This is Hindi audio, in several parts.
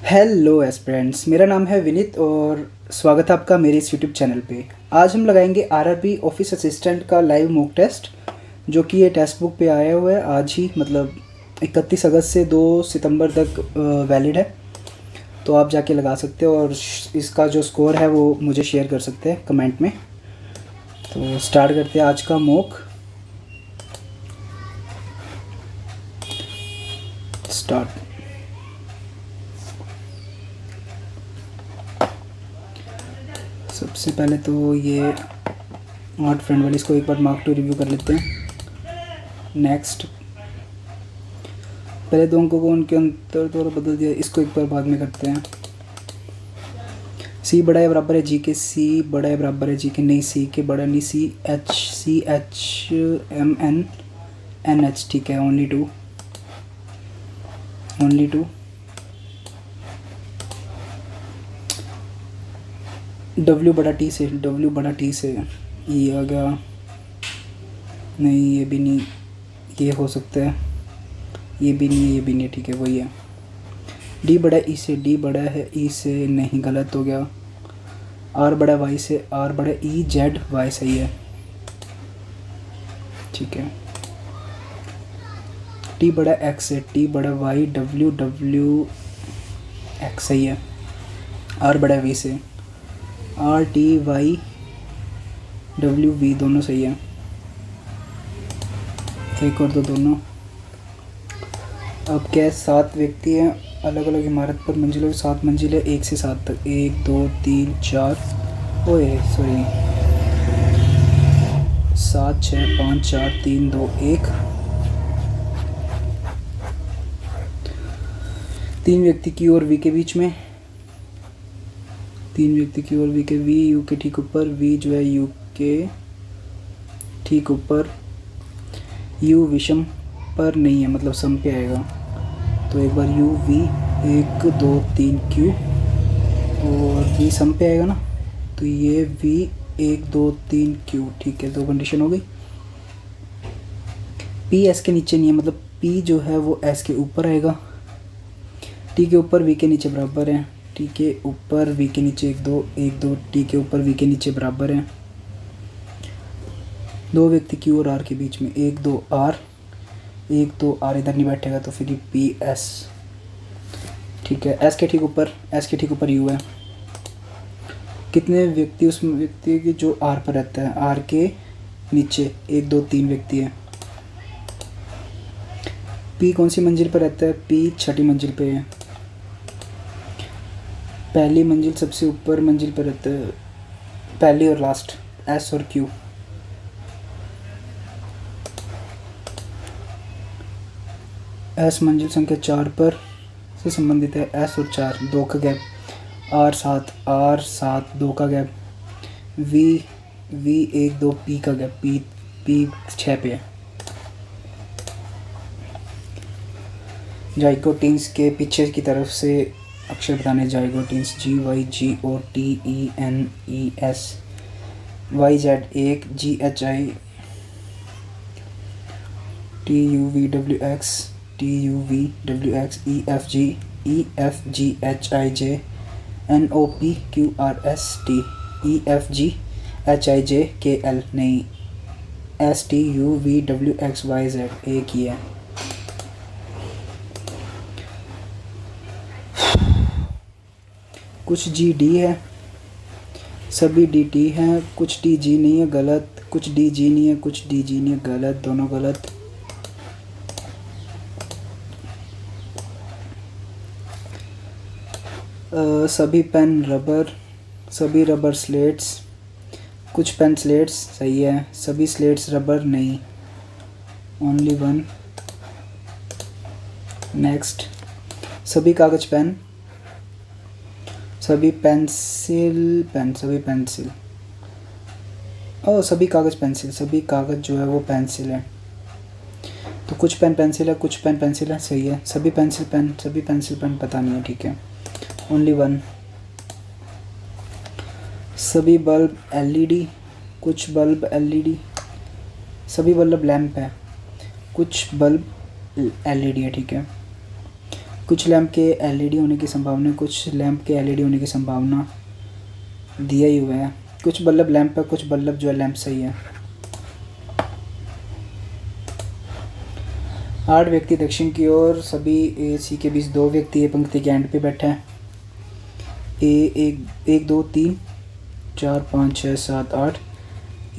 हेलो एस्पिरेंट्स, मेरा नाम है विनीत और स्वागत है आपका मेरे इस यूट्यूब चैनल पे। आज हम लगाएंगे आरआरबी ऑफिस असिस्टेंट का लाइव मॉक टेस्ट, जो कि ये टेक्स्ट बुक पे आया हुआ है आज ही, मतलब 31 अगस्त से 2 सितंबर तक वैलिड है। तो आप जाके लगा सकते हो और इसका जो स्कोर है वो मुझे शेयर कर सकते हैं कमेंट में। तो स्टार्ट करते हैं आज का मॉक। स्टार्ट। सबसे पहले तो ये नॉट फ्रेंड वाली, इसको एक बार मार्क टू रिव्यू कर लेते हैं। नेक्स्ट। पहले दो अंकों को उनके अंतर द्वारा बदल दिया, इसको एक बार बाद में करते हैं। सी बड़ा है बराबर है जी के, सी बड़ा है बराबर है जी के, नहीं सी के बड़ा नहीं, C H M N N H, ठीक है। ओनली टू डब्ल्यू बड़ा टी से, डब्ल्यू बड़ा टी से ई आ गया, नहीं ये भी नहीं, ये हो सकता है, ये भी नहीं है, ये भी नहीं, ठीक है वही है। डी बड़ा ई से, डी बड़ा है ई से, नहीं गलत हो गया। आर बड़ा वाई से, आर बड़ा ई जेड वाई सही है, ठीक है। टी बड़ा एक्स से, टी बड़ा वाई डब्ल्यू डब्ल्यू एक्स सही है। आर बड़ा वी से, R T Y W V दोनों सही है। एक और दो दोनों। अब क्या है, 7 व्यक्ति हैं अलग अलग इमारत पर, मंजिलों की 7 मंजिलें 1 से 7 तक, 1 2 3 4, ओए सॉरी 7 6 5 4 3 2 1। 3 व्यक्ति की और वी के बीच में, 3 व्यक्ति की और वी के, वी यू के ठीक ऊपर, वी जो है यू के ठीक ऊपर, यू विषम पर नहीं है, मतलब सम पे आएगा। तो एक बार यू वी 1 2 3 क्यू और वी सम पे आएगा ना, तो ये वी 1 2 3 क्यू, ठीक है। 2 कंडीशन हो गई। पी एस के नीचे नहीं है, मतलब पी जो है वो एस के ऊपर आएगा। टी के ऊपर वी के नीचे बराबर है, टी के ऊपर वी के नीचे 1 2 1 2, टी के ऊपर वी के नीचे बराबर है। 2 व्यक्ति क्यू और आर के बीच में, 1 2 आर, 1 2 आर इधर नहीं बैठेगा तो फिर पी एस, ठीक है। एस के ठीक ऊपर, एस के ठीक ऊपर यू है। कितने व्यक्ति उस व्यक्ति के जो आर पर रहता है, आर के नीचे 1 2 3 व्यक्ति है। पी कौन सी मंजिल पर रहता है, पी 6ठी मंजिल पे है। पहली मंजिल सबसे ऊपर मंजिल पर रहता है, पहली और लास्ट, एस और क्यू। एस मंजिल संख्या 4 पर से संबंधित है, एस और 4 2 का गैप, आर 7 2 का गैप, वी 1 2 पी का गैप, पी 6 पे है। जाइगोटिन्स के पीछे की तरफ से अक्षर बताने, जाइगोटिन्स G Y G O T E N E S, Y Z 1 G H I T U V W X, T U V W X, E F G H I J N O P Q R S T, E F G H I J K L, नहीं S T U V W X Y Z, एक ही है। कुछ जी डी है, सभी डी टी हैं, कुछ डी जी नहीं है गलत, कुछ डी जी नहीं है, कुछ डी जी नहीं है गलत, दोनों गलत। सभी पेन रबर, सभी रबर स्लेट्स, कुछ पेन स्लेट्स सही है, सभी स्लेट्स रबर नहीं, ओनली वन। नेक्स्ट। सभी कागज पेन, सभी पेंसिल पेन, सभी पेंसिल, ओ सभी कागज पेंसिल, सभी कागज जो है वो पेंसिल है। तो कुछ पेन पेंसिल है, कुछ पेन पेंसिल है, सही है। सभी पेंसिल पेन, सभी पेंसिल पेन पता नहीं है, ठीक है, ओनली वन। सभी बल्ब एलईडी, कुछ बल्ब एलईडी, सभी बल्ब लैंप है, कुछ बल्ब एलईडी है, ठीक है। कुछ लैंप के एलईडी होने की संभावना, कुछ लैंप के एलईडी होने की संभावना दिया ही हुआ है। कुछ बल्ब लैंप है, कुछ बल्ब जो है लैंप सही है। 8 व्यक्ति दक्षिण की ओर, सभी ए सी के बीच 2 व्यक्ति ए पंक्ति के एंड पे बैठे हैं। ए 1 2 3 4 5 6 7 8,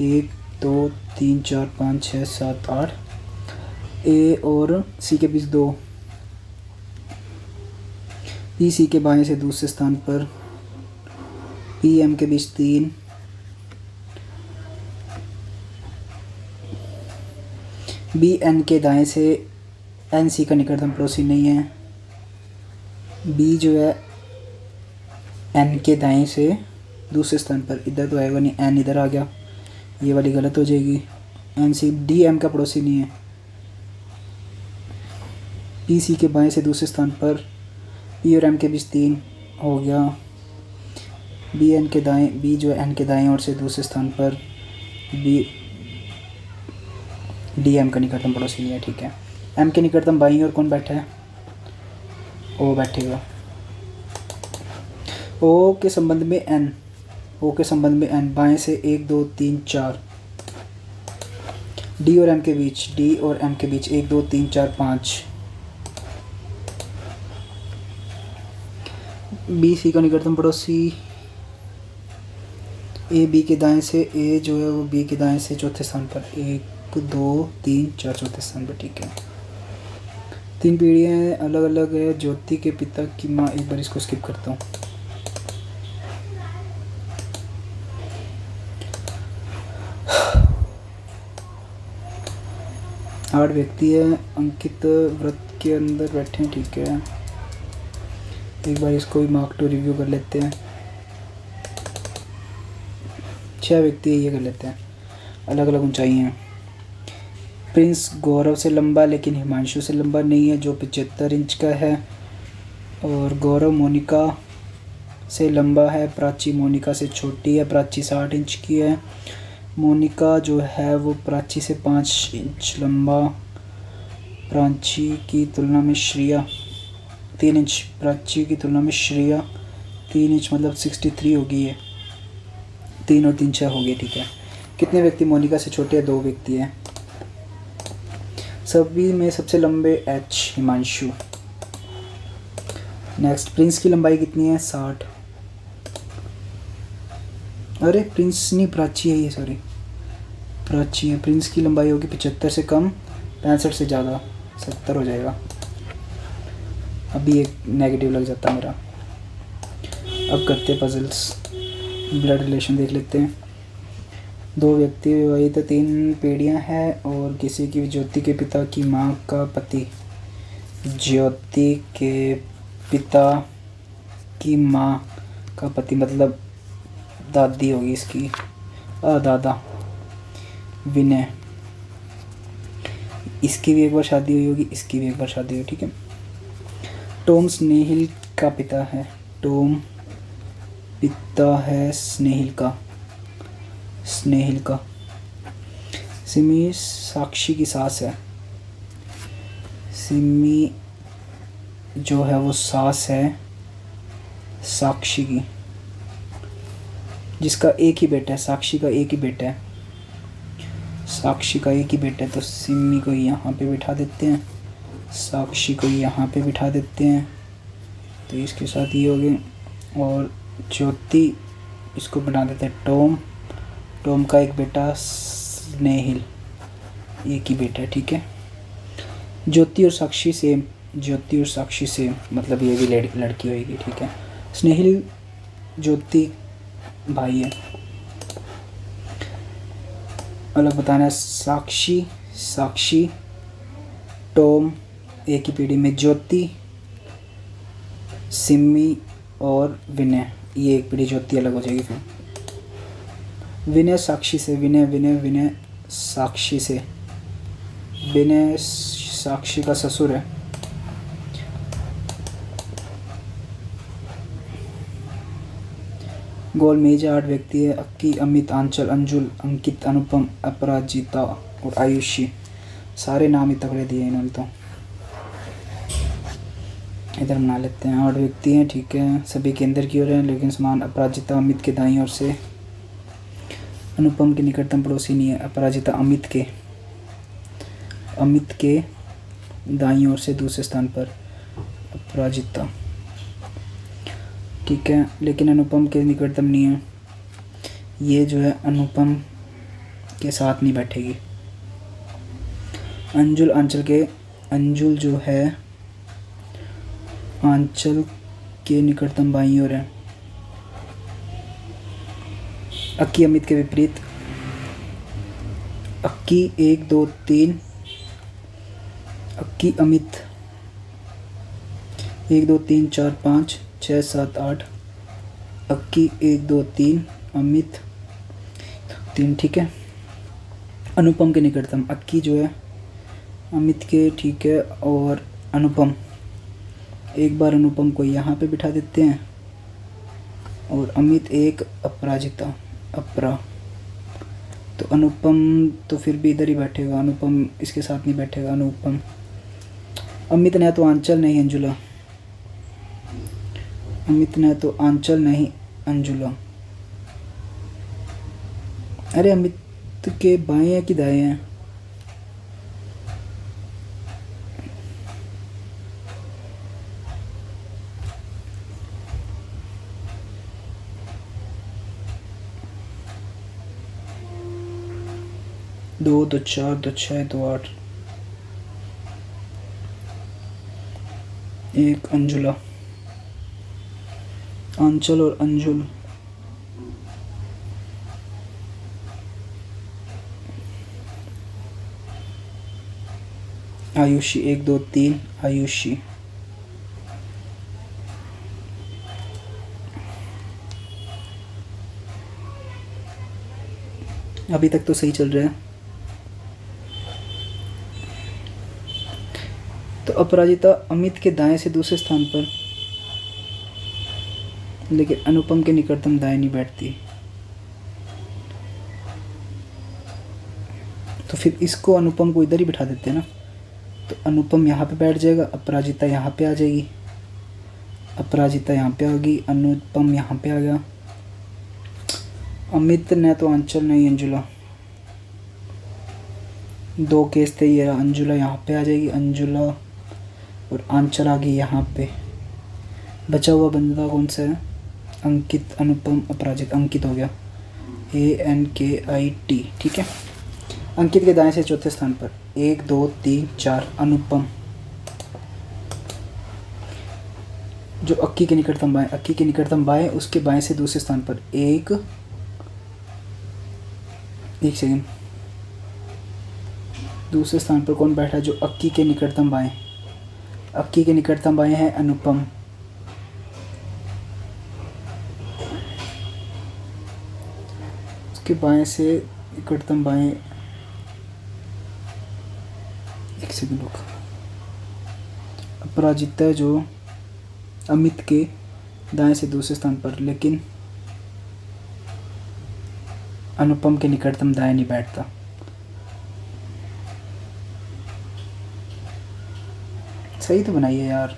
1 2 3 4 5 6 7 8, ए और सी के बीच 2, पी सी के बाएं से दूसरे स्थान पर, पी एम के बीच 3, बी एन के दाएं से एन सी का निकटतम पड़ोसी नहीं है। बी जो है एन के दाएं से दूसरे स्थान पर, इधर तो आएगा नहीं, एन इधर आ गया, ये वाली गलत हो जाएगी। एन सी डी एम का पड़ोसी नहीं है। पी सी के बाएं से दूसरे स्थान पर, पी और एम के बीच 3 हो गया। बी एन के दाएं, बी जो है एन के दाएं ओर से दूसरे स्थान पर, बी डी एम का निकटतम पड़ोसी नहीं है, ठीक है। एम के निकटतम बाईं ओर कौन बैठा है? ओ बैठेगा। ओ के संबंध में एन, ओ के संबंध में एन बाएं से 1 2 3 4, डी और एम के बीच, डी और एम के बीच 1 2 3 4 5, बी सी का निकटतम पड़ोसी, ए बी के दाएं से, ए जो है वो बी के दाएं से चौथे स्थान पर, 1 2 3 4 चौथे स्थान पर, ठीक है। 3 पीढ़ियाँ अलग अलग है। ज्योति के पिता की माँ, एक बार इसको स्किप करता हूँ। आठ व्यक्ति है, अंकित व्रत के अंदर बैठे हैं, ठीक है। एक बार इसको भी मार्क टू रिव्यू कर लेते हैं। 6 व्यक्ति है, ये कर लेते हैं। अलग अलग ऊंचाई हैं। प्रिंस गौरव से लंबा लेकिन हिमांशु से लंबा नहीं है, जो 75 इंच का है। और गौरव मोनिका से लंबा है, प्राची मोनिका से छोटी है, प्राची 60 इंच की है। मोनिका जो है वो प्राची से 5 इंच लंबा, प्राची की तुलना में श्रेया 3 इंच, प्राची की तुलना में श्रेया 3 इंच, मतलब 63 होगी ये, 3 और 3 6 हो गए, ठीक है। कितने व्यक्ति मोनिका से छोटे हैं? 2 व्यक्ति हैं। सभी में सबसे लंबे एच हिमांशु। नेक्स्ट, प्रिंस की लंबाई कितनी है? 60। अरे प्रिंस नहीं, प्राची है ये, सॉरी प्राची है। प्रिंस की लंबाई होगी 75 से कम, 65 से ज़्यादा, 70 हो जाएगा। अभी एक नेगेटिव लग जाता मेरा। अब करते हैं पजल्स। ब्लड रिलेशन देख लेते हैं। 2 व्यक्ति विवाहित, 3 पीढ़ियाँ हैं और किसी की ज्योति के पिता की माँ का पति, ज्योति के पिता की माँ का पति मतलब दादी होगी इसकी, दादा विनय। इसकी भी एक बार शादी हुई होगी, इसकी भी एक बार शादी हुई, ठीक है। टॉम स्नेहिल का पिता है, टॉम पिता है स्नेहिल का, स्नेहिल का। सिमी साक्षी की सास है, सिमी जो है वो सास है साक्षी की, जिसका एक ही बेटा है, साक्षी का एक ही बेटा है, साक्षी का एक ही बेटा है। तो सिमी को यहाँ पे बिठा देते हैं, साक्षी को यहाँ पे बिठा देते हैं, तो इसके साथ ये हो गए। और ज्योति इसको बना देते हैं टॉम, टॉम का एक बेटा स्नेहिल, एक ही बेटा है, ठीक है। ज्योति और साक्षी सेम, ज्योति और साक्षी सेम, मतलब ये भी लड़की होगी, ठीक है। स्नेहिल ज्योति भाई है, अलग बताना है। साक्षी साक्षी टॉम एक ही पीढ़ी में, ज्योति सिमी और विनय ये एक पीढ़ी, ज्योति अलग हो जाएगी फिर। विनय साक्षी से, विनय विनय विनय साक्षी से, विनय साक्षी का ससुर है। गोल मेज 8 व्यक्ति है, अक्की अमित आंचल अंजुल अंकित अनुपम अपराजिता और आयुषी, सारे नाम ही तगड़े दिए इन्होंने तो। इधर बना लेते हैं। 8 व्यक्ति हैं, ठीक है, सभी केंद्र की ओर हैं लेकिन समान। अपराजिता अमित के दाईं ओर से, अनुपम के निकटतम पड़ोसी नहीं है। अपराजिता अमित के दाईं ओर से दूसरे स्थान पर अपराजिता, ठीक है, लेकिन अनुपम के निकटतम नहीं है। ये जो है अनुपम के साथ नहीं बैठेगी। अंजुल जो है आंचल के निकटतम बाईं ओर है। अक्की अमित के विपरीत। अक्की 1 2 3, अक्की अमित 1 2 3 4 5 6 7 8, अक्की 1 2 3, अमित 3, ठीक है। अनुपम के निकटतम अक्की जो है अमित के, ठीक है, और अनुपम, एक बार अनुपम को यहाँ पे बिठा देते हैं और अमित एक अपराजिता अपरा, तो अनुपम तो फिर भी इधर ही बैठेगा, अनुपम इसके साथ नहीं बैठेगा। अनुपम अमित ने तो आंचल नहीं अंजुला, अमित ने तो आंचल नहीं अंजुला। अरे अमित के बाएं हैं कि दाएं हैं? दो 2 4 2 6 2 8, एक अंजुला, आंचल और अंजुल, आयुषी 1 2 3, आयुषी, अभी तक तो सही चल रहा है। तो अपराजिता अमित के दाएं से दूसरे स्थान पर, लेकिन अनुपम के निकटतम दाएं नहीं बैठती। तो फिर इसको अनुपम को इधर ही बिठा देते हैं ना, तो अनुपम यहाँ पे बैठ जाएगा, अपराजिता यहाँ पे आ जाएगी, अपराजिता यहाँ पे आ गई, अनुपम यहाँ पे आ गया। अमित ने तो आंचल नहीं अंजुला, 2 केस थे ये, अंजुला यहाँ पे आ जाएगी, अंजुला और आंचल आ गई यहाँ पे। बचा हुआ बंदा कौन सा है? अंकित, अनुपम, अपराजित, अंकित हो गया, ANKIT, ठीक है। अंकित के दाएं से चौथे स्थान पर 1 2 3 4, अनुपम जो अक्की के निकटतम बाएं, अक्की के निकटतम बाएं, उसके बाएं से दूसरे स्थान पर एक सेकंड, दूसरे स्थान पर कौन बैठा है? जो अक्की के निकटतम बाएं, अक्की के निकटतम बाएं है अनुपम, उसके बाएं से निकटतम बाएं, एक सेकंड रुक, अपराजिता जो अमित के दाएं से दूसरे स्थान पर, लेकिन अनुपम के निकटतम दाएं नहीं बैठता। सही तो बनाइए यार,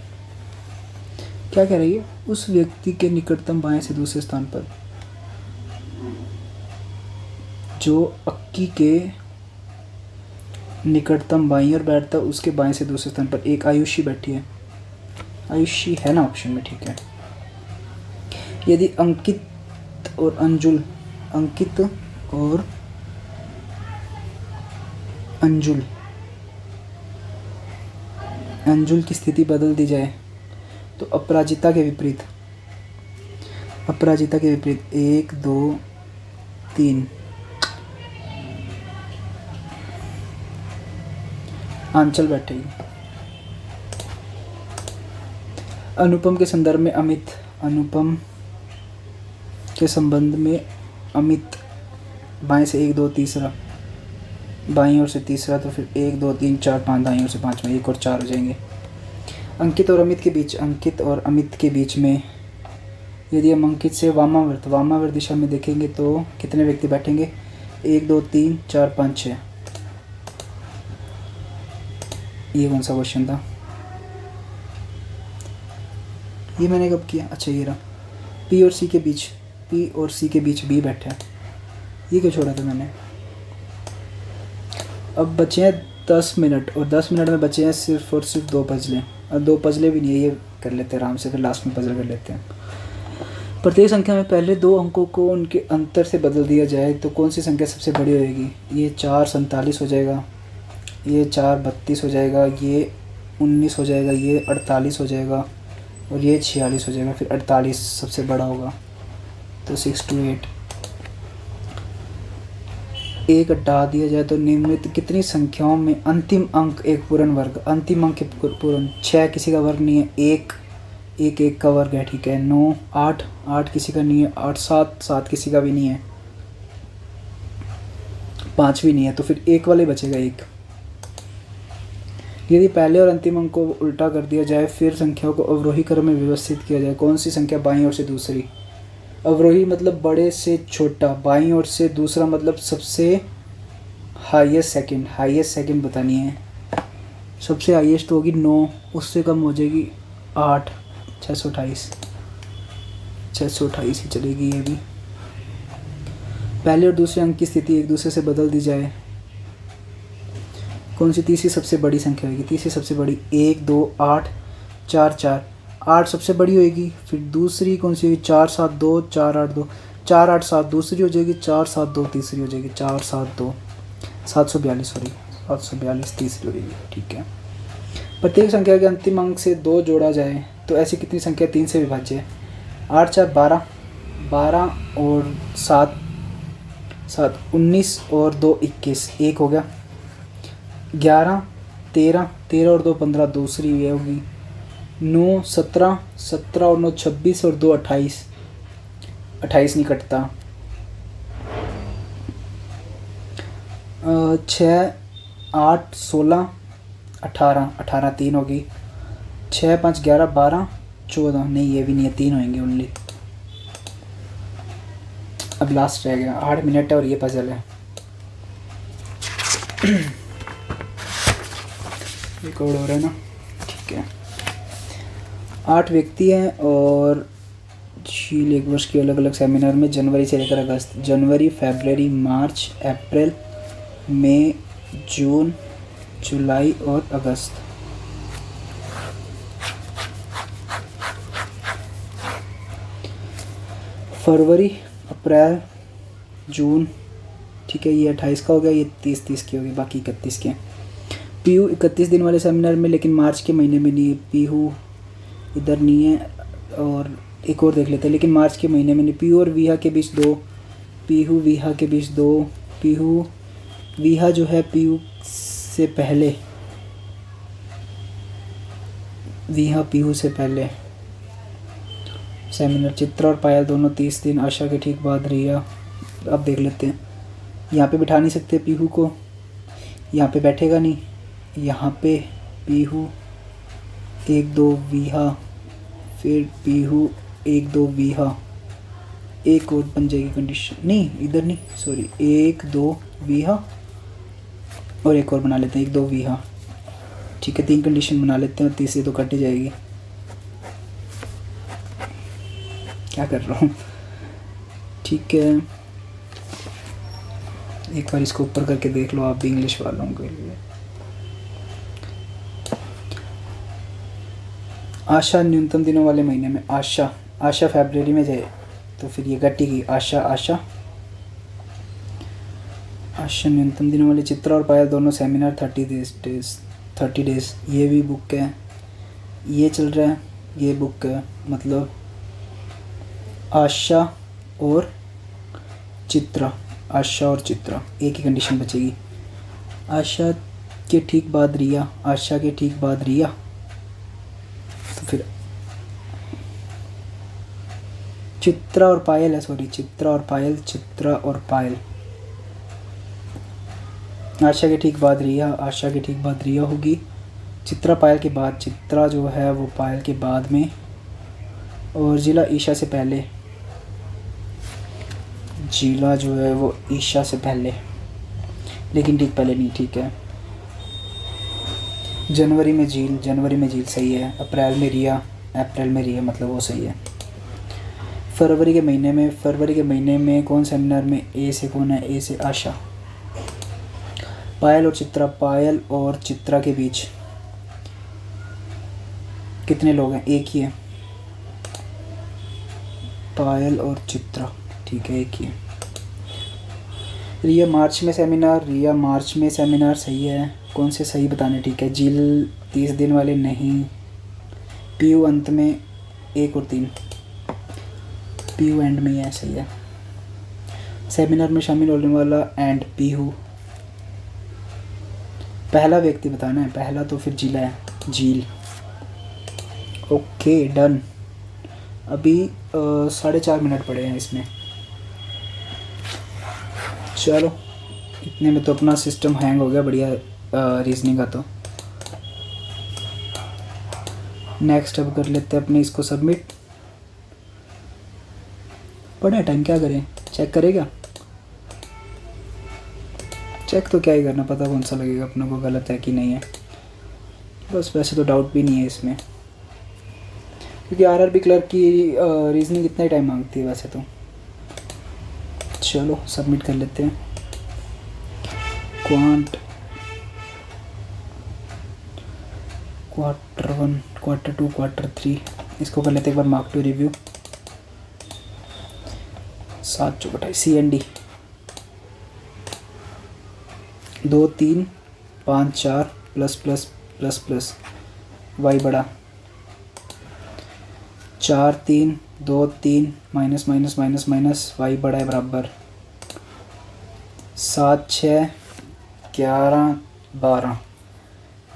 क्या कह रही है? उस व्यक्ति के निकटतम बाएं से दूसरे स्थान पर जो अक्की के निकटतम बाईं ओर बैठता, उसके बाएं से दूसरे स्थान पर एक आयुषी बैठी है। आयुषी है ना ऑप्शन में, ठीक है। यदि अंकित और अंजुल, अंकित और अंजुल, अंजुल की स्थिति बदल दी जाए तो अपराजिता के विपरीत, अपराजिता के विपरीत 1 2 3, आंचल बैठेगी। अनुपम के संदर्भ में अमित, अनुपम के संबंध में अमित बाएं से 1 2 तीसरा, बाईं ओर से तीसरा, तो फिर 1 2 3 4 5, दाईं ओर से 5 में 1 और 4 हो जाएंगे। अंकित और अमित के बीच, अंकित और अमित के बीच में यदि हम अंकित से वामावर्त दिशा में देखेंगे तो कितने व्यक्ति बैठेंगे? 1 2 3 4 5 6। ये कौन सा क्वेश्चन था? ये मैंने कब किया? अच्छा ये रहा, पी और सी के बीच, पी और सी के बीच बी बैठा है, ये क्यों छोड़ा था मैंने? अब बचे हैं 10 मिनट, और 10 मिनट में बचे हैं सिर्फ और सिर्फ 2 पजलें, और 2 पजलें भी नहीं है, ये कर लेते हैं आराम से, फिर लास्ट में पजल कर लेते हैं। प्रत्येक संख्या में पहले 2 अंकों को उनके अंतर से बदल दिया जाए तो कौन सी संख्या सबसे बड़ी होएगी? ये 4 47 हो जाएगा, ये 4 32 हो जाएगा, ये 19 हो जाएगा, ये 48 हो जाएगा, और ये 46 हो जाएगा। फिर 48 सबसे बड़ा होगा, तो 6 to 8। एक हटा दिया जाए तो निम्नलिखित कितनी संख्याओं में अंतिम अंक एक पूर्ण वर्ग, अंतिम अंक पूर्ण? 6 किसी का वर्ग नहीं है, 1 1 1 का वर्ग है, ठीक है। 9 8 8 किसी का नहीं है, 8 7 7 किसी का भी नहीं है, 5 भी नहीं है, तो फिर एक वाले बचेगा 1। यदि पहले और अंतिम अंक को उल्टा कर दिया जाए फिर संख्याओं को अवरोही क्रम में व्यवस्थित किया जाए, कौन सी संख्या बाईं ओर से दूसरी? अवरोही मतलब बड़े से छोटा, बाईं ओर से दूसरा मतलब सबसे हाईएस्ट सेकंड, हाईएस्ट सेकंड बतानी है। सबसे हाईएस्ट होगी 9, उससे कम हो जाएगी 8, 628, 628 ही चलेगी ये भी। पहले और दूसरे अंक की स्थिति एक दूसरे से बदल दी जाए, कौन सी तीसरी सबसे बड़ी संख्या होगी? तीसरी सबसे बड़ी 1 2 8 4 4, 8 सबसे बड़ी होएगी। फिर दूसरी कौन सी होगी? 4 7 2 4 8 2, 4 8 7 दूसरी हो जाएगी, 4 7 2 तीसरी हो जाएगी, 4 7 2 742, सॉरी 742 तीसरी होगी, ठीक है। प्रत्येक संख्या के अंतिम अंक से 2 जोड़ा जाए तो ऐसी कितनी संख्या 3 से विभाज्य है? 8 4 12, 12 और 7 7 19 और 2 21, 1 हो गया। 11 13, 13 और 2 15 दूसरी ये होगी। 9 17, 17 और 9 26 और 2 28, 28 नहीं कटता। 6 8 16 18, 18 3 होगी। 6 5 11 12 14, नहीं ये भी नहीं है, 3 होंगे ओनली। अब लास्ट रह गया, 8 मिनट है और ये पजल है। रिकॉर्ड हो रहा है ना, ठीक है। 8 व्यक्ति हैं और झील एक वर्ष के अलग अलग सेमिनार में जनवरी से लेकर अगस्त, जनवरी फरवरी मार्च अप्रैल मई जून जुलाई और अगस्त। फरवरी अप्रैल जून, ठीक है। ये 28 का हो गया, ये 30 की होगी, बाकी 31 के। पीहू 31 दिन वाले सेमिनार में, लेकिन मार्च के महीने में नहीं है। पीहू इधर नहीं है, और एक और देख लेते हैं, लेकिन मार्च के महीने में नहीं। पीहू और वीहा के बीच 2, पीहू वीहा के बीच 2, पीहू वीहा जो है पीहू से पहले, वीहा पीहू से पहले सेमिनार। चित्रा और पायल दोनों 30 दिन, आशा के ठीक बाद रिया। अब देख लेते हैं, यहाँ पे बिठा नहीं सकते पीहू को, यहाँ पे बैठेगा नहीं, यहाँ पे पीहू 1 2 वीहा, फिर पीहू 1 2 वीहा, एक और बन जाएगी कंडीशन, नहीं इधर नहीं, सॉरी 1 2 वीहा और एक और बना लेते हैं 1 2 वीहा, ठीक है। 3 कंडीशन बना लेते हैं और तीसरी तो कट ही जाएगी। क्या कर रहा हूँ, ठीक है। एक बार इसको ऊपर करके देख लो आप भी, इंग्लिश वालों के लिए। आशा न्यूनतम दिनों वाले महीने में, आशा आशा फरवरी में जाए तो फिर ये घटेगी। आशा आशा आशा न्यूनतम दिनों वाले। चित्रा और पायल दोनों सेमिनार 30 डेज, ये भी बुक है, ये चल रहा है, ये बुक है। मतलब आशा और चित्रा, आशा और चित्रा, एक ही कंडीशन बचेगी। आशा के ठीक बाद रिया, आशा के ठीक बाद रिया, तो फिर चित्रा और पायल है, सॉरी चित्रा और पायल, चित्रा और पायल। आशा के ठीक बाद रिया, आशा के ठीक बाद रिया होगी। चित्रा पायल के बाद, चित्रा जो है वो पायल के बाद में, और जिला ईशा से पहले, जिला जो है वो ईशा से पहले, लेकिन ठीक पहले नहीं, ठीक है। जनवरी में झील, जनवरी में झील सही है। अप्रैल में रिया, अप्रैल में रही है, मतलब वो सही है। फरवरी के महीने में कौन सेमिनार में? ए से कौन है? ए से आशा। पायल और चित्रा के बीच कितने लोग हैं? एक ही है, पायल और चित्रा, ठीक है, एक ही है। रिया मार्च में सेमिनार सही है। कौन से सही बताने? ठीक है, जिल 30 दिन वाले नहीं। पीयू अंत में 1 और 3, पीयू एंड में ही है, सही है। सेमिनार में शामिल होने वाला एंड पीयू। पहला व्यक्ति बताना है, पहला तो फिर जिला है, झील। Okay done. अभी 4.5 मिनट पड़े हैं इसमें। चलो इतने में तो अपना सिस्टम हैंग हो गया बढ़िया, रीजनिंग का। तो नेक्स्ट अब कर लेते हैं अपने इसको सबमिट। पड़ा टाइम, क्या करें? चेक करेगा? चेक तो क्या ही करना, पता कौन सा लगेगा अपने को गलत है कि नहीं है। बस वैसे तो डाउट भी नहीं है इसमें, क्योंकि आरआरबी क्लर्क की रीजनिंग इतना ही टाइम मांगती है वैसे तो। चलो सबमिट कर लेते हैं। क्वार्टर 1, क्वार्टर 2, क्वार्टर 3 इसको कर लेते हैं एक बार मार्क टू रिव्यू। 7 चौक 28 CND 2 3 5 4 plus plus plus plus Y बड़ा 4 3 2 3 minus minus minus minus Y बड़ा है बराबर 7 6 11 12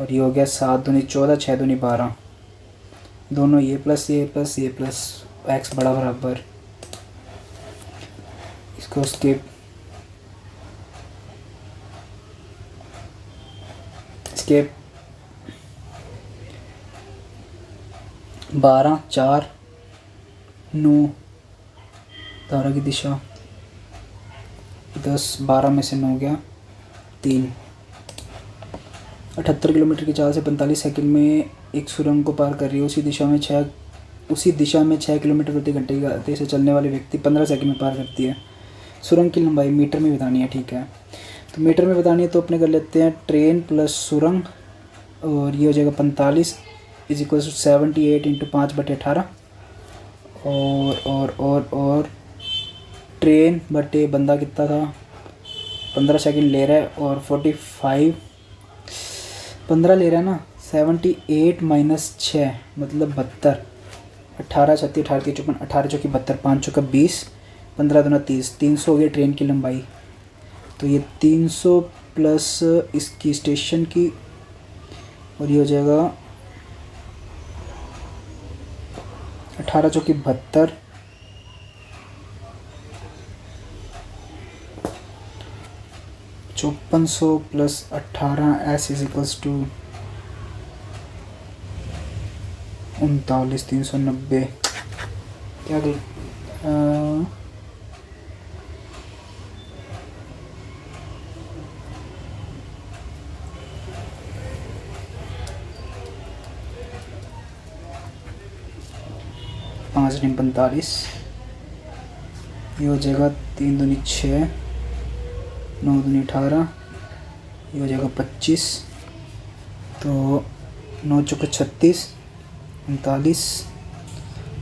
और ये हो गया 7 दूनी 14 6 दूनी 12 दोनों ये प्लस एक्स बड़ा बराबर इसको स्किप 12 4 9 धारा की दिशा 10 12 में से 9 गया 3 78 किलोमीटर की चाल से 45 सेकंड में एक सुरंग को पार कर रही है। उसी दिशा में 6 किलोमीटर प्रति घंटे की गति से चलने वाले व्यक्ति 15 सेकंड में पार करती है। सुरंग की लंबाई मीटर में बतानी है, ठीक है। तो मीटर में बतानी है तो अपने कर लेते हैं ट्रेन प्लस सुरंग और ये हो जाएगा 45 इज इक्वल टू 78 इंटू 5/18 और ट्रेन बटे बंदा कितना था 15 सेकंड ले रहा है और 45 15 ले रहा है ना 78 माइनस 6 मतलब 72 18 36 18 3 54 18 चौकी 72 5 चौका 20 15 दूना 30 300 हो गया ट्रेन की लंबाई। तो ये 300 प्लस इसकी स्टेशन की और ये हो जाएगा 18 चौकी 72 5400 plus 18 S is equals to 39,390 क्या गई 5 × 45 ये हो जाएगा 3 दूनी 6 9 दूनी 18 ये हो जाएगा 25 तो 9 चौका 36 39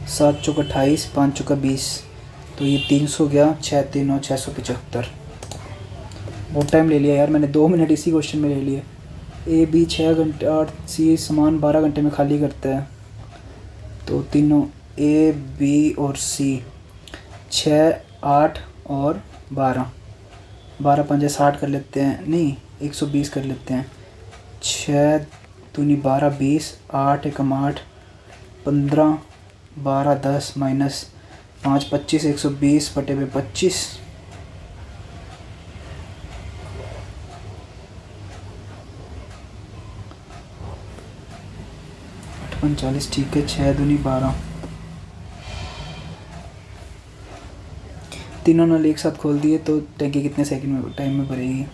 7 चौका 28 5 चौका 20 तो ये 300 गया 6 3 9 675। बहुत टाइम ले लिया यार मैंने 2 मिनट इसी क्वेश्चन में ले लिए। ए बी 6 घंटे और सी समान 12 घंटे में खाली करता है तो तीनों ए बी और सी 6 8 और 12 12 5 60 कर लेते हैं नहीं 120 कर लेते हैं 6 दूनी 12 20 8 एकम 8 15 12 10 माइनस 5 25 120 बटे में 25 45 ठीक है 6 दूनी 12 तीनों नल एक साथ खोल दिए तो टैंकी कितने सेकंड में टाइम में भरेगी।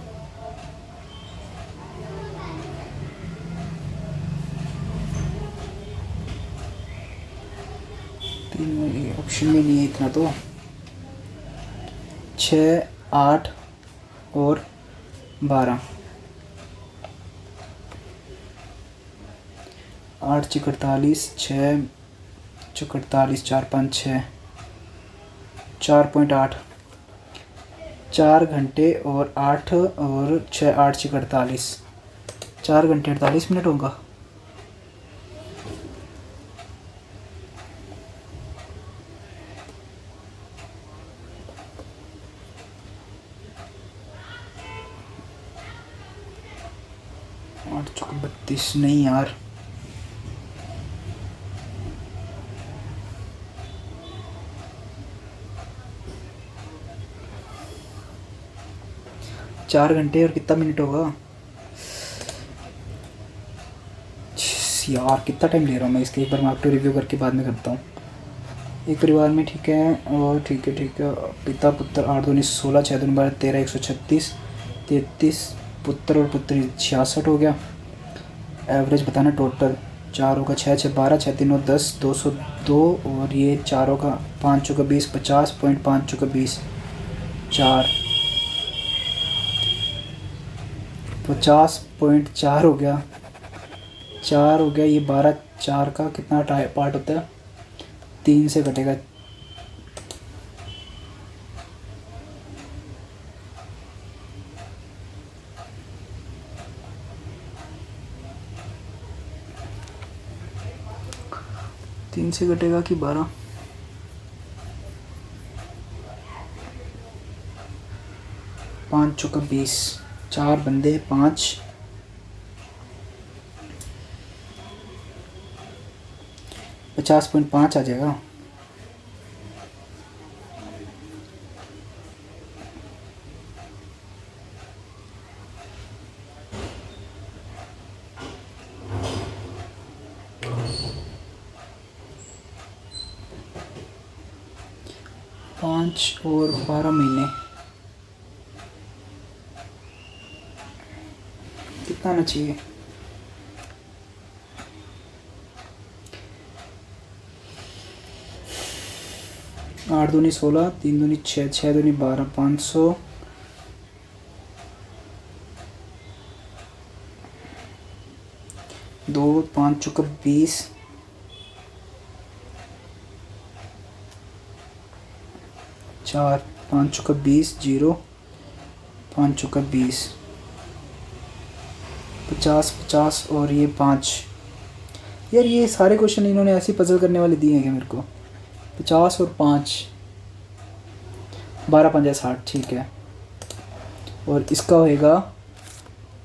3 ऑप्शन में नहीं है इतना तो। 6, 8 और 12। 8 × 48, 6 × 48, 4 5 6, 4.8। 4 घंटे और 8 और 6, 8 × 48, 4 घंटे 48 मिनट होगा। आठ चौक 32 नहीं यार, चार घंटे और कितना मिनट होगा यार, कितना टाइम ले रहा हूँ मैं इसके। एक बार मैं आपको रिव्यू करके बाद में करता हूँ। एक परिवार में ठीक है, और ठीक है पिता पुत्र 8 दूनी 16, 6 दूनी 12, 13, 136, 33 पुत्र और पुत्री 66 हो गया। एवरेज बताना टोटल। 4 होगा 6, 6 12, 6 3 10, 202 और ये 4 होगा 5 चौका 20, 50.5 चौका 20, 4 50.4 हो गया। 4 हो गया, ये 12, 4 का कितना पार्ट होता है, 3 से कटेगा। तीन से कटेगा कि 12, 5 चौका 20, 4 बंदे 5, 50.5 आ जाएगा। पाँच और 12 महीने कितना आना चाहिए। 8 दूनी 16, 3 दूनी 6, 6 दूनी 12, 500, 2 5 चौका 20, 4 5 चौका 20, 0 5 चौका 20, 50 50 और ये 5। यार ये सारे क्वेश्चन इन्होंने ऐसे पजल करने वाले दिए हैं क्या मेरे को। 50 और 5, 12 5 60, ठीक है। और इसका होएगा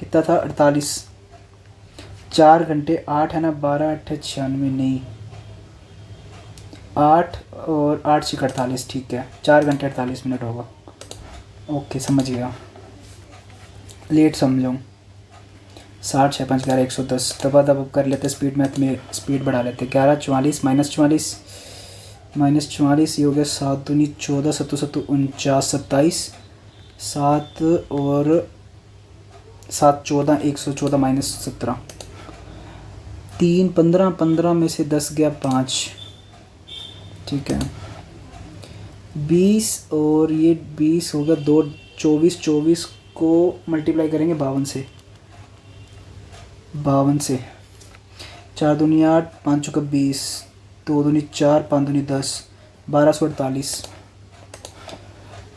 कितना था, 48। 4 घंटे 8 है ना, 12 8 96, नहीं 8 और 8 6 48, ठीक है। 4 घंटे 48 मिनट होगा। ओके समझ गया, लेट समझो। 60 6 5 11 110, दबा दब कर लेते स्पीड मैथ में, स्पीड बढ़ा लेते। 11 44 -44, ये हो गया 7 दूनी 14, 7 7 49 27, 7 और 7 14, 114 -17, 3 15, 15 में से 10 गया 5, ठीक है। 20 और ये 20 होगा 2, 24, 24 को मल्टीप्लाई करेंगे 52 से, 4 दूनी 8, 5 चौका 20, 2 दूनी 4, 5 दूनी 10, 1248।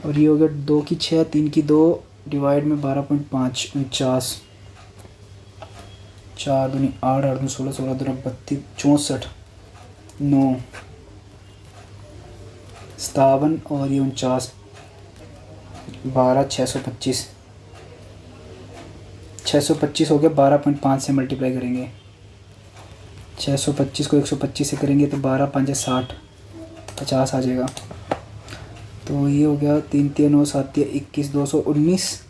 और ये हो गया 2 की 6, 3 की 2, डिवाइड में 12.5, 49, 4 दूनी 8, 8 दूनी 16, 16 दूनी 32, 64, 9 57 और ये 49, 12 625, 625 हो गया। 12.5 से मल्टीप्लाई करेंगे, 625 को 125 से करेंगे तो 12 5 60, 50 आ जाएगा। तो ये हो गया 3 3 9 7 21, 219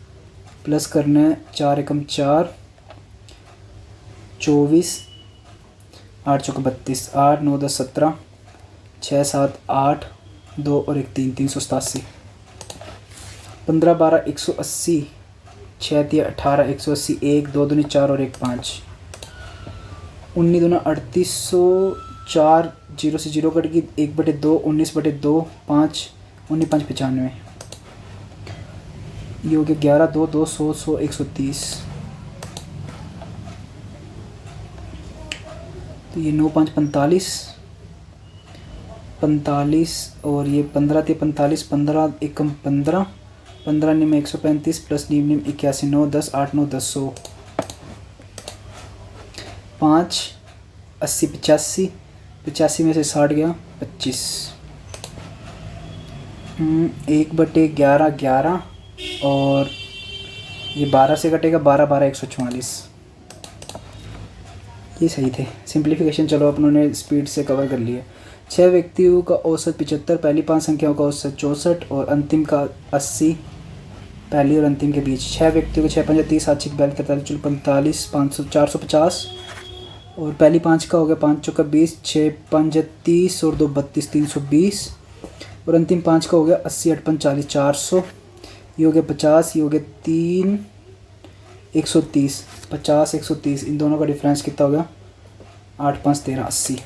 प्लस करना है 4 एकम 4, 24, 8 चौका 32, 8 9 10 17, 6 7 8, 2 और 1 3, 387, 15 12 180, 6 3 18, 180, 1 2 दूनी 4 और 1 5, 19 दूना 3800, 4 जीरो से जीरो कट गई, 1/2 19/2 5 19 5 95। ये हो गया 11 2 2 100 100 130। तो ये 9 5 45 45 और ये 15 थे 45 15 एकम 15 15 निम 135 प्लस निम 81 9 10 8 9 10 100 5 80 85 85 में से 60 गया 25। 1/11 11 और ये 12 से कटेगा 12 12 144। ये सही थे। सिंप्लीफिकेशन चलो अपनों ने स्पीड से कवर कर लिया। 6 व्यक्तियों का औसत 75, पहली 5 संख्याओं का औसत 64 और अंतिम का 80, पहली और अंतिम के बीच। 6 व्यक्तियों को 6 5 30 7 6 42 43 45 500 450 और पहली 5 का हो गया 5 चौका 20 6 5 30 और 2 32 320 और अंतिम 5 का हो गया 80 8 5 40 400। ये हो गया 50, ये हो गया 3 130 50 130। इन दोनों का डिफरेंस कितना हो गया 8 5 13 80।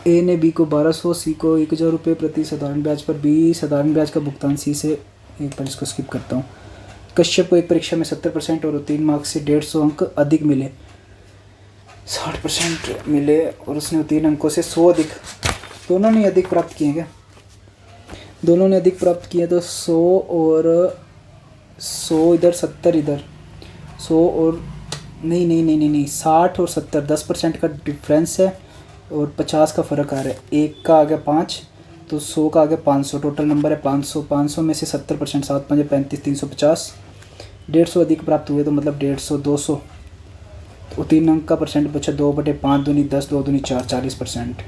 ए ने बी को 1200, सी को 1000 रुपये प्रति साधारण ब्याज पर बी साधारण ब्याज का भुगतान सी से। एक बार इसको स्किप करता हूँ। कश्यप को एक परीक्षा में 70% और 3 मार्क्स से 150 अंक अधिक मिले, 60% मिले और उसने 3 अंकों से 100 अधिक। दोनों ने अधिक प्राप्त किए क्या? दोनों ने अधिक प्राप्त किए तो 100 और 100 इधर 70 इधर 100 और नहीं 60 और 70 10% का डिफरेंस है और 50 का फ़र्क आ रहा है। एक का आ गया 5 तो 100 का आ गया 500। टोटल नंबर है 500। 500 में से 70% 7 5 35 350। 150 अधिक प्राप्त हुए तो मतलब 150 200 तो 3 अंक का परसेंट बचा 2/5 दूनी 10 2 दूनी 4 40%।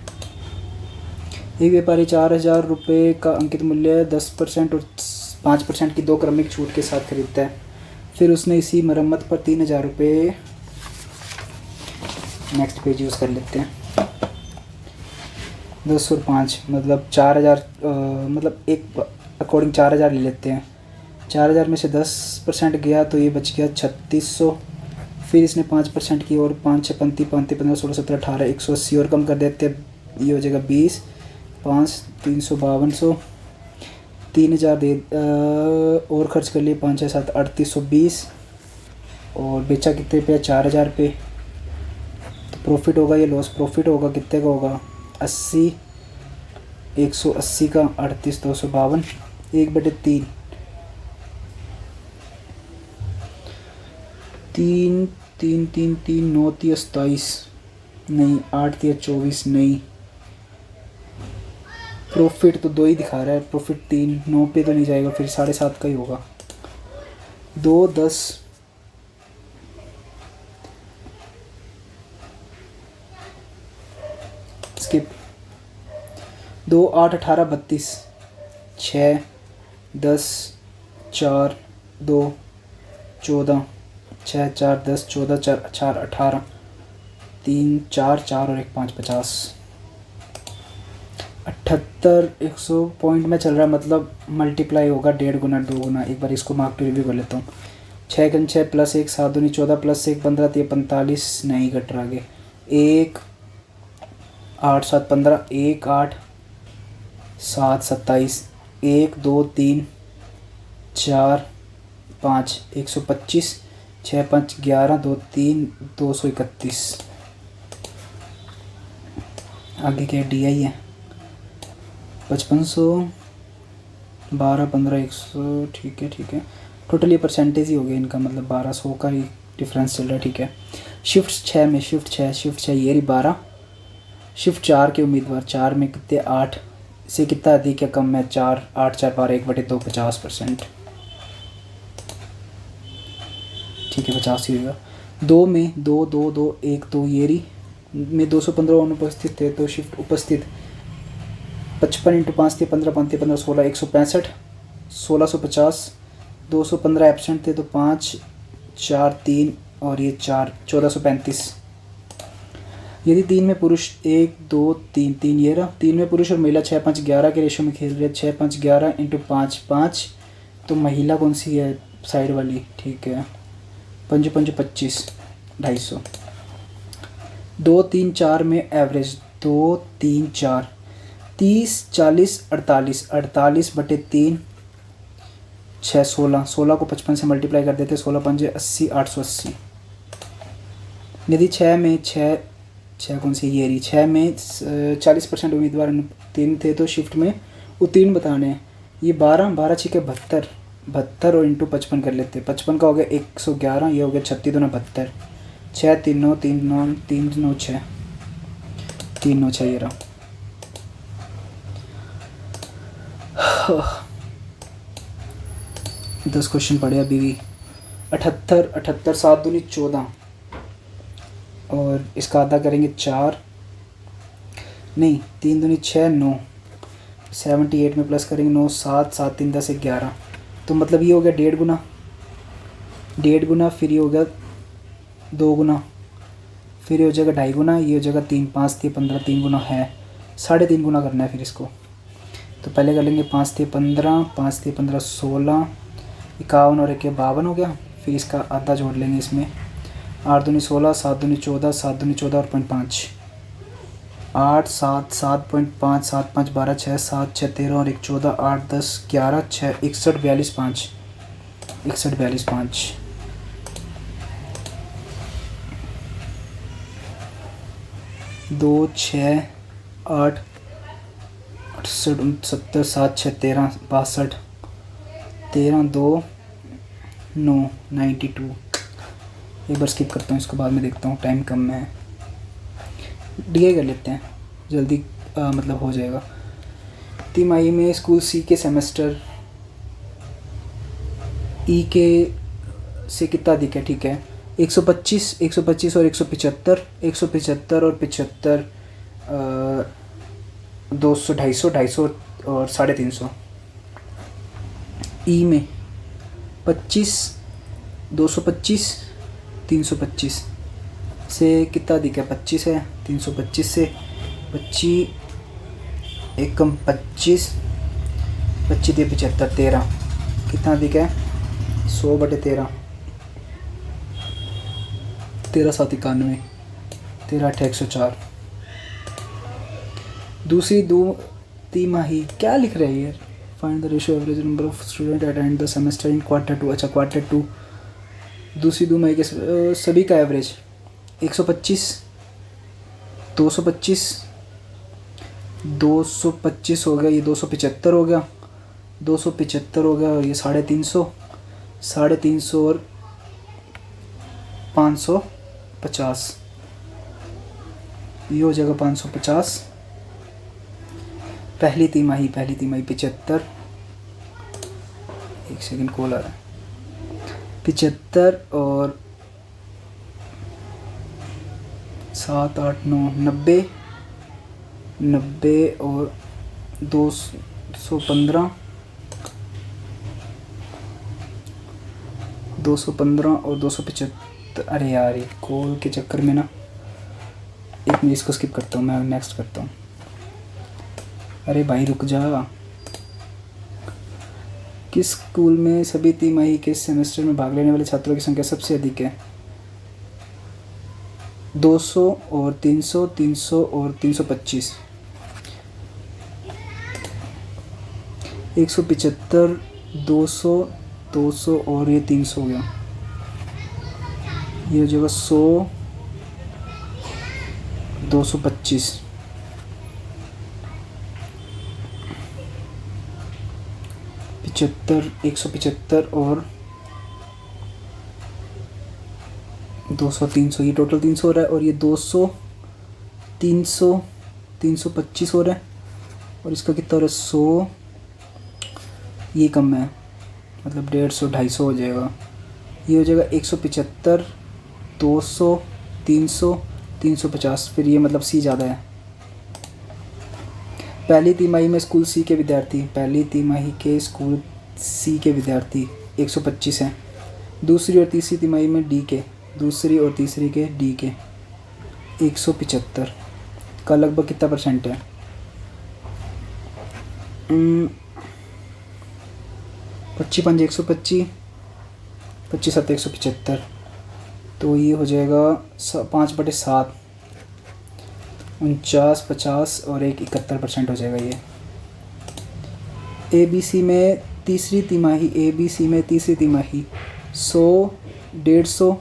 एक व्यापारी 4000 रुपये का अंकित मूल्य 10% और 5% की 2 क्रमिक छूट के साथ खरीदता है। फिर उसने इसी मरम्मत पर 3000 रुपये। नेक्स्ट पेज यूज़ कर लेते हैं। 10 और 5 मतलब 4000 मतलब एक अकॉर्डिंग 4000 ले लेते हैं। 4000 में से 10% गया तो ये बच गया 3600। फिर इसने 5% की और 5 6 35 35 15 16 17 18 180 और कम कर देते हैं। ये हो जाएगा 20 5 352 3000 दे और खर्च कर लिए 5 6 7 3820 और बेचा कितने पे 4000 पे। तो प्रॉफिट होगा ये लॉस प्रॉफिट होगा कितने का होगा 80 180 का 38 252 1/3 3 3 3 3 9 3 27 नहीं 8 3 24 नहीं। प्रॉफिट तो 2 ही दिखा रहा है। प्रॉफिट 3 9 पे तो नहीं जाएगा फिर 7.5 का ही होगा। 2 10 स्किप 2 8 18 32 6 10 4 2 14 6 4 10 14 4 4 18 3 4 4 और 1 5 50 78 100 पॉइंट में चल रहा है मतलब मल्टीप्लाई होगा 1.5 गुना 2 गुना। एक बार इसको मार्क टू रिव्यू कर लेता हूँ। 6 × 6 + 1 7 दूनी 14 + 1 15 3 45 नहीं घट रहा आगे 1 8 7 15 1 8 7 27 1 2 3 4 5 125 6 5 11 2 3 231। आगे क्या डी आई है 5500 12 15 100 ठीक है। टोटल ये परसेंटेज ही हो गया इनका मतलब 1200 का ही डिफरेंस चल रहा है। ठीक है। शिफ्ट 6 में शिफ्ट 6 ये रही 12। शिफ्ट 4 के उम्मीदवार 4 में कितने 8 से कितना अधिक या कम है 4 8 4 12 1/2 50%। ठीक है 50 ही होगा। 2 में 2 2 2 1 2 ये रही में 215 अनुपस्थित थे तो शिफ्ट उपस्थित 55 × 5 थे 15 5 थे 15 16 165 1650 215 एब्सेंट थे तो 5 4 3 और ये 4 1435। यदि 3 में पुरुष 1 2 3 3 ये रहा 3 में पुरुष और महिला 6 5 11 के रेशो में खेल रहे 6 5 11 × 5 5 तो महिला कौन सी है साइड वाली। ठीक है 5 5 25 250 2 3 4 में एवरेज 2 3 4 30 40 48 48 बटे 3 6 16 16 को 55 से मल्टीप्लाई कर देते, 16 पंजे 80 880। यदि 6 में 6 कौन सी ये रही, 6 में 40% उम्मीदवार 3 थे तो शिफ्ट में उत्तीर्ण बताने हैं। ये 12 12 छिके 72 72 और इंटू 55 कर लेते, 55 का हो गया 111, ये हो गया 36 दूना 72, 6 3 9 3 9 3 9 6 3 9 6 ये रहा। 10 क्वेश्चन पढ़े अभी भी। 78 78 7 दूनी 14 और इसका आधा करेंगे 4 नहीं 3 दूनी 6 9 78 में प्लस करेंगे 9 7 7 3 10 11, तो मतलब ये हो गया 1.5 गुना, 1.5 गुना, फिर ये हो गया 2 गुना, फिर ये हो जाएगा 2.5 गुना, ये हो जाएगा 3 5 3 15 3 गुना है 3.5 गुना करना है फिर इसको। तो पहले कर लेंगे 5 3 15 5 3 15 16 51 और 1 52 हो गया, फिर इसका आधा जोड़ लेंगे इसमें, 8 दूनी 16 7 दूनी 14 7 दूनी 14 और 0.5 8 7 7.5 7 5 12 6 7 6 13 और 1 14 8 10 11 6 61 42 5 61 42 5 2 6 8 68 69 7 6 13 62 13 2 9 92। एक बार स्किप करता हूँ इसको, बाद में देखता हूँ, टाइम कम है, डीए कर लेते हैं जल्दी मतलब हो जाएगा। तिमाही में स्कूल सी के सेमेस्टर ई के से कितना अधिक है, ठीक है 125 125 और 175 175 और 75 200 250 250 और 350। ई में 25 225 325 से कितना अधिक है, 25 है, 325 से 25 एकम 25 25 दिए 75 13, कितना अधिक है 100 बटे 13 13 7 91 13 8 104। दूसरी दो तिमाही क्या लिख रहे हैं यार, find the ratio average number of student at and the semester in Q2। अच्छा Q2 दूसरी दो मई के सभी का एवरेज 125 225 225 हो गया, ये 275 हो गया 275 हो गया, और ये 350 350 और 550, ये हो जाएगा 550। पहली तिमाही 75, एक सेकंड कॉल आ रहा है, 75 और 7 8 9 90 90 और 215 और 275। अरे यार ये कॉल के चक्कर में ना, एक मिनट इसको स्किप करता हूँ, मैं नेक्स्ट करता हूँ। अरे भाई रुक जा। किस स्कूल में सभी तिमाही के सेमेस्टर में भाग लेने वाले छात्रों की संख्या सबसे अधिक है? 200 और 300 300 और 325 175 200 200 और ये 300 हो गया, ये हो जाएगा 100 225 75 175 और 200 300, ये टोटल 300 हो रहा है, और ये 200 300 325 हो रहा है, और इसका कितना हो रहा है 100, ये कम है मतलब 150 250 हो जाएगा, ये हो जाएगा 175 200 300 350, फिर ये मतलब सी ज़्यादा है। पहली तिमाही में स्कूल सी के विद्यार्थी 125 हैं। दूसरी और तीसरी तिमाही में डी के 175 का लगभग कितना परसेंट है? 25 5 125 25 7 175, तो ये हो जाएगा 5/7 49, 50 और एक 71% हो जाएगा ये। ABC में तीसरी तिमाही, ABC में तीसरी तिमाही 100, 150,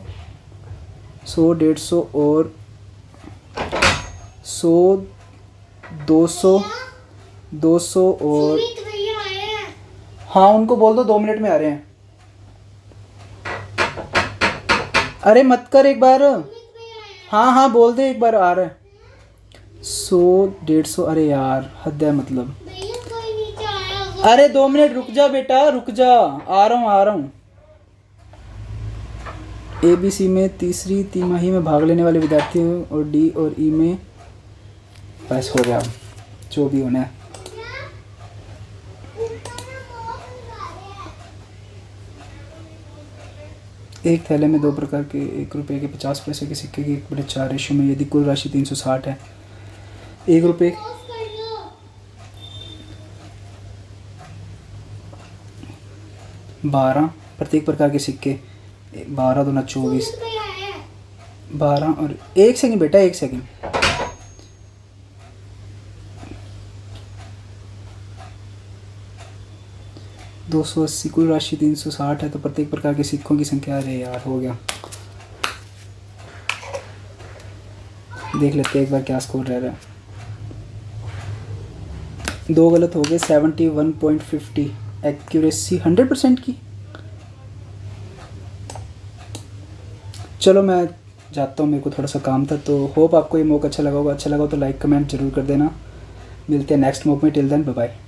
100, 150 और 100, 200, 200 और हाँ उनको बोल दो 2 मिनट में आ रहे हैं। अरे मत कर एक बार, हाँ हाँ बोल दे एक बार आ रहा है। 100, 150, अरे यार हद है मतलब। अरे 2 मिनट रुक जा बेटा, रुक जा, आ रहा हूँ। ABC में तीसरी तिमाही में भाग लेने वाले विद्यार्थियों और D और E में बस हो गया, जो भी होना है। एक थैले में 2 प्रकार के 1 रुपये के 50 पैसे के सिक्के की 1/4 रेशियो में यदि कुल राशि 360 है, 1 रुपये 12 प्रत्येक प्रकार के सिक्के, 12 दूना 24, 12 और 1 सेकंड बेटा, 1 सेकंड। $280 कुल राशि 360 है तो प्रत्येक प्रकार के सिक्कों की संख्या, अरे यार हो गया। देख लेते हैं एक बार क्या स्कोर रह रहा है। 2 गलत हो गए। 71.50 एक्यूरेसी 100% की। चलो मैं जाता हूँ, मेरे को थोड़ा सा काम था। तो होप आपको ये मॉक अच्छा लगा होगा। अच्छा लगा हो तो लाइक कमेंट जरूर कर देना। मिलते हैं नेक्स्ट मॉक में। Till then bye bye.